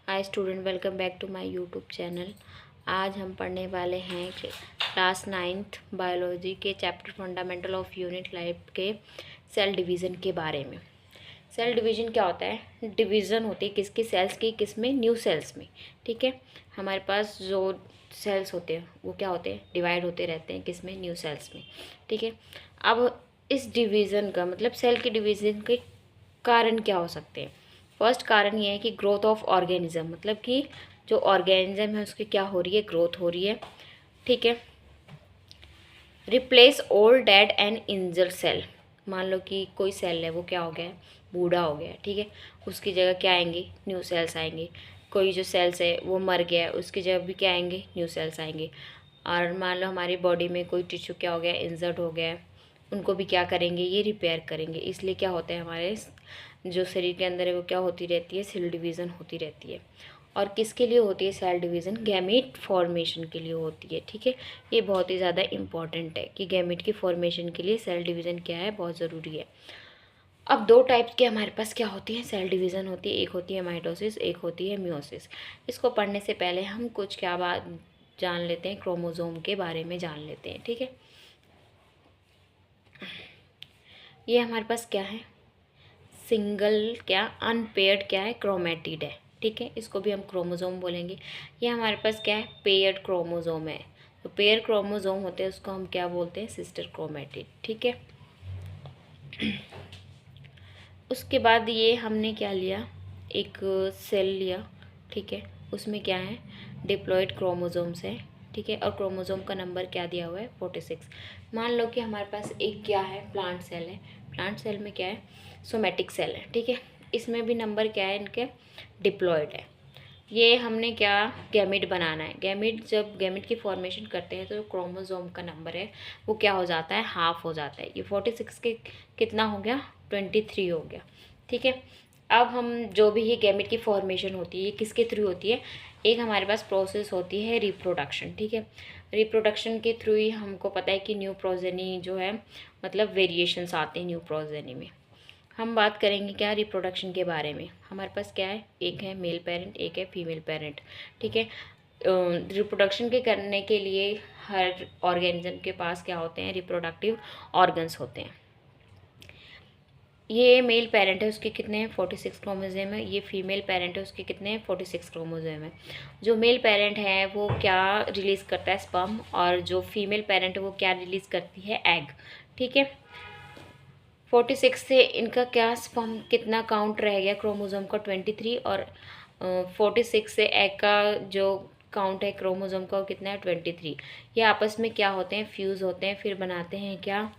Hi student, welcome back to my YouTube channel. आज हम पढ़ने वाले हैं क्लास 9th बायोलॉजी के chapter fundamental of unit life के सेल डिवीज़न के बारे में। सेल डिवीज़न क्या होता है? डिवीज़न होती है किसकी? सेल्स की। किस में? न्यू सेल्स में। ठीक है, हमारे पास जो सेल्स होते हैं वो क्या होते हैं? डिवाइड होते रहते हैं। किस में? न्यू सेल्स में। ठीक है, अब इस डिवीज़न का मतलब सेल के डिवीज़न के कारण क्या हो सकते हैं? फर्स्ट कारण ये है कि ग्रोथ ऑफ ऑर्गेनिज्म, मतलब कि जो ऑर्गेनिज्म है उसकी क्या हो रही है? ग्रोथ हो रही है। ठीक है, replace old dead and injured cell. मान लो कि कोई सेल है वो क्या हो गया है? बूढ़ा हो गया है। ठीक है, उसकी जगह क्या आएंगे? न्यू सेल्स आएंगे। कोई जो सेल्स है वो मर गया है, उसकी जगह भी क्या आएंगे? न्यू सेल्स आएंगे। और मान लो हमारी बॉडी में कोई टिश्यू क्या हो गया? इंजर्ड हो गया है, उनको भी क्या करेंगे? ये रिपेयर करेंगे। इसलिए क्या होता है, हमारे जो शरीर के अंदर है वो क्या होती रहती है? सेल डिवीज़न होती रहती है। और किसके लिए होती है सेल डिवीज़न? गैमीट फॉर्मेशन के लिए होती है। ठीक है, ये बहुत ही ज़्यादा इम्पॉर्टेंट है कि गैमीट की फॉर्मेशन के लिए सेल डिवीज़न क्या है? बहुत ज़रूरी है। अब दो टाइप्स के हमारे पास क्या होती है? सेल डिवीज़न होती है। एक होती है माइटोसिस, एक होती है मियोसिस। इसको पढ़ने से पहले हम कुछ क्या बात जान लेते हैं? क्रोमोसोम के बारे में जान लेते हैं। ठीक है, ये हमारे पास क्या है? सिंगल क्या? अनपेयर्ड क्या है? क्रोमेटिड है। ठीक है, इसको भी हम क्रोमोसोम बोलेंगे। ये हमारे पास क्या है? पेयर्ड क्रोमोसोम है। तो पेयर क्रोमोसोम होते हैं उसको हम क्या बोलते हैं? Sister chromatid. ठीक है, उसके बाद ये हमने क्या लिया? एक सेल लिया। ठीक है, उसमें क्या है? डिप्लॉयड क्रोमोसोम्स है। ठीक है, और क्रोमोसोम का नंबर क्या दिया हुआ है? 46। मान लो कि हमारे पास एक क्या है? प्लांट सेल है। प्लांट सेल में क्या है? सोमेटिक सेल है। ठीक है, इसमें भी नंबर क्या है? इनके डिप्लॉयड है। ये हमने क्या? गैमिट बनाना है। गैमिट, जब गैमिट की फॉर्मेशन करते हैं तो क्रोमोसोम का नंबर है वो क्या हो जाता है? हाफ हो जाता है। ये 46 के कितना हो गया? 23 हो गया। ठीक है, अब हम जो भी ये गैमिट की फॉर्मेशन होती है ये किसके थ्रू होती है? एक हमारे पास प्रोसेस होती है रिप्रोडक्शन। ठीक है, रिप्रोडक्शन के थ्रू ही हमको पता है कि न्यू प्रोजेनी जो है, मतलब वेरिएशंस आते हैं न्यू प्रोजेनी में। हम बात करेंगे क्या? रिप्रोडक्शन के बारे में। हमारे पास क्या है? एक है मेल पेरेंट, एक है फीमेल पेरेंट। ठीक है, रिप्रोडक्शन के करने के लिए हर ऑर्गेनिज्म के पास क्या होते हैं? रिप्रोडक्टिव ऑर्गन्स होते हैं। ये मेल पेरेंट है, उसके कितने हैं? 46 क्रोमोसोम है। ये फीमेल पेरेंट है, उसके कितने हैं? 46 क्रोमोसोम है। जो मेल पेरेंट है वो क्या रिलीज़ करता है? स्पर्म। और जो फीमेल पेरेंट है वो क्या रिलीज़ करती है? एग। ठीक है, 46 से इनका क्या स्पर्म कितना काउंट रह गया? क्रोमोसोम का 23। और 46 से एग का जो काउंट है क्रोमोसोम का वो कितना है? 23। ये आपस में क्या होते हैं? फ्यूज़ होते हैं, फिर बनाते हैं क्या?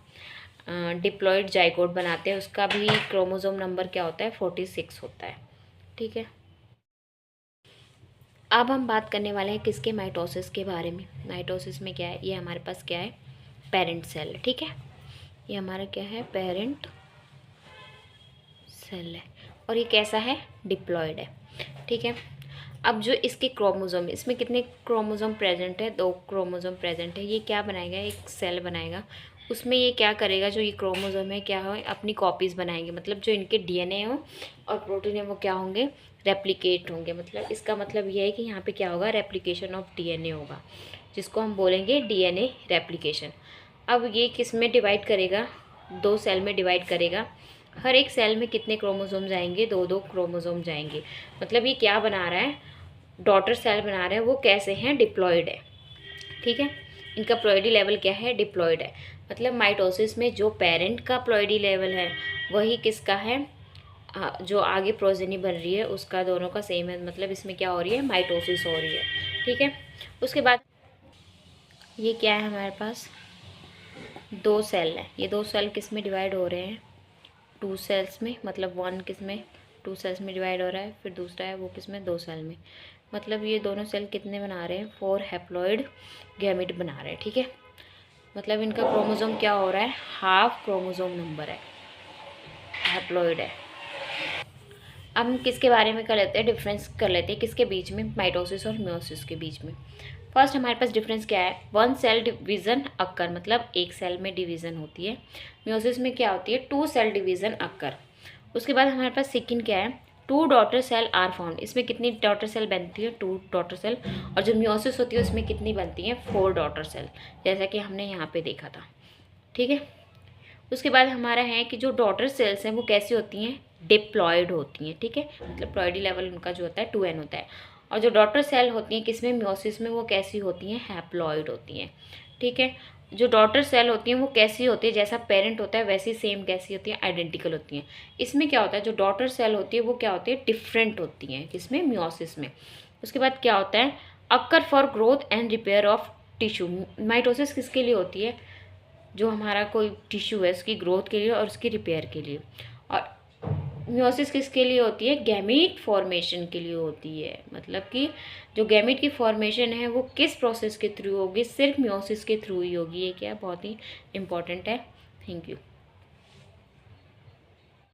डिप्लॉयड जाइगोट बनाते हैं। उसका भी क्रोमोसोम नंबर क्या होता है? 46 होता है। ठीक है, अब हम बात करने वाले हैं किसके? माइटोसिस के बारे में। माइटोसिस में क्या है? ये हमारे पास क्या है? पेरेंट सेल है। ठीक है, ये हमारा क्या है? पेरेंट सेल है। और ये कैसा है? डिप्लॉयड है। ठीक है, अब जो इसके क्रोमोसोम, इसमें कितने क्रोमोसोम प्रेजेंट है? 2 क्रोमोसोम प्रेजेंट है। ये क्या बनाएगा? एक सेल बनाएगा। उसमें ये क्या करेगा? जो ये क्रोमोसोम है क्या हो? अपनी कॉपीज़ बनाएंगे। मतलब जो इनके डीएनए हो और प्रोटीन है वो क्या होंगे? रेप्लिकेट होंगे। मतलब इसका मतलब ये है कि यहाँ पे क्या होगा? रेप्लिकेशन ऑफ डीएनए होगा, जिसको हम बोलेंगे डीएनए रेप्लिकेशन। अब ये किस में डिवाइड करेगा? 2 सेल में डिवाइड करेगा। हर एक सेल में कितने क्रोमोसोम जाएंगे? 2-2 क्रोमोसोम जाएंगे। मतलब ये क्या बना रहा है? डॉटर सेल बना रहा है। वो कैसे हैं? डिप्लॉयड है। ठीक है, इनका प्लॉइडी लेवल क्या है? डिप्लॉयड है। मतलब माइटोसिस में जो पेरेंट का प्लॉइडी लेवल है वही किसका है? जो आगे प्रोजेनी बन रही है उसका, दोनों का सेम है। मतलब इसमें क्या हो रही है? माइटोसिस हो रही है। ठीक है, उसके बाद ये क्या है? हमारे पास 2 सेल है। ये 2 सेल किस में डिवाइड हो रहे हैं? 2 सेल्स में। मतलब 1 किस में? 2 सेल्स में डिवाइड हो रहा है। फिर दूसरा है वो किस में? 2 सेल में। मतलब ये दोनों सेल कितने बना रहे हैं? 4 हैप्लॉइड गैमेट बना रहे हैं। ठीक है, मतलब इनका क्रोमोसोम क्या हो रहा है? हाफ क्रोमोसोम नंबर है, हैप्लॉइड है। अब हम किसके बारे में कर लेते हैं? डिफरेंस कर लेते हैं किसके बीच में? माइटोसिस और मियोसिस के बीच में। फर्स्ट हमारे पास डिफरेंस क्या है? 1 सेल डिवीजन अक्कर, मतलब एक सेल में डिवीजन होती है। मियोसिस में क्या होती है? 2 सेल डिवीजन अक्कर। उसके बाद हमारे पास सेकंड क्या है? 2 डॉटर सेल आर फाउंड। इसमें कितनी डॉटर सेल बनती है? 2 डॉटर सेल। और जो मियोसिस होती है उसमें कितनी बनती है? 4 डॉटर सेल, जैसा कि हमने यहाँ पे देखा था। ठीक है, उसके बाद हमारा है कि जो डॉटर सेल्स हैं वो कैसी होती हैं? डिप्लॉयड होती हैं। ठीक है, मतलब प्लॉयडी लेवल उनका जो होता है 2n होता है। और जो डॉटर सेल होती हैं किसमें? मियोसिस में, वो कैसी होती हैं? हैप्लॉयड होती हैं। ठीक है, जो डॉटर सेल होती हैं वो कैसी होती है? जैसा पेरेंट होता है वैसी सेम कैसी होती हैं? आइडेंटिकल होती हैं। इसमें क्या होता है? जो डॉटर सेल होती है वो क्या होती है? डिफरेंट होती हैं। किसमें? मियोसिस में। उसके बाद क्या होता है? Occur for growth and repair of tissue. Mitosis किसके लिए होती है? जो हमारा कोई टिश्यू है उसकी ग्रोथ के लिए और उसकी रिपेयर के लिए। और मियोसिस किसके लिए होती है? गैमीट फॉर्मेशन के लिए होती है। मतलब कि जो गैमीट की फॉर्मेशन है वो किस प्रोसेस के थ्रू होगी? सिर्फ मियोसिस के थ्रू ही होगी। ये क्या बहुत ही इंपॉर्टेंट है। Thank you.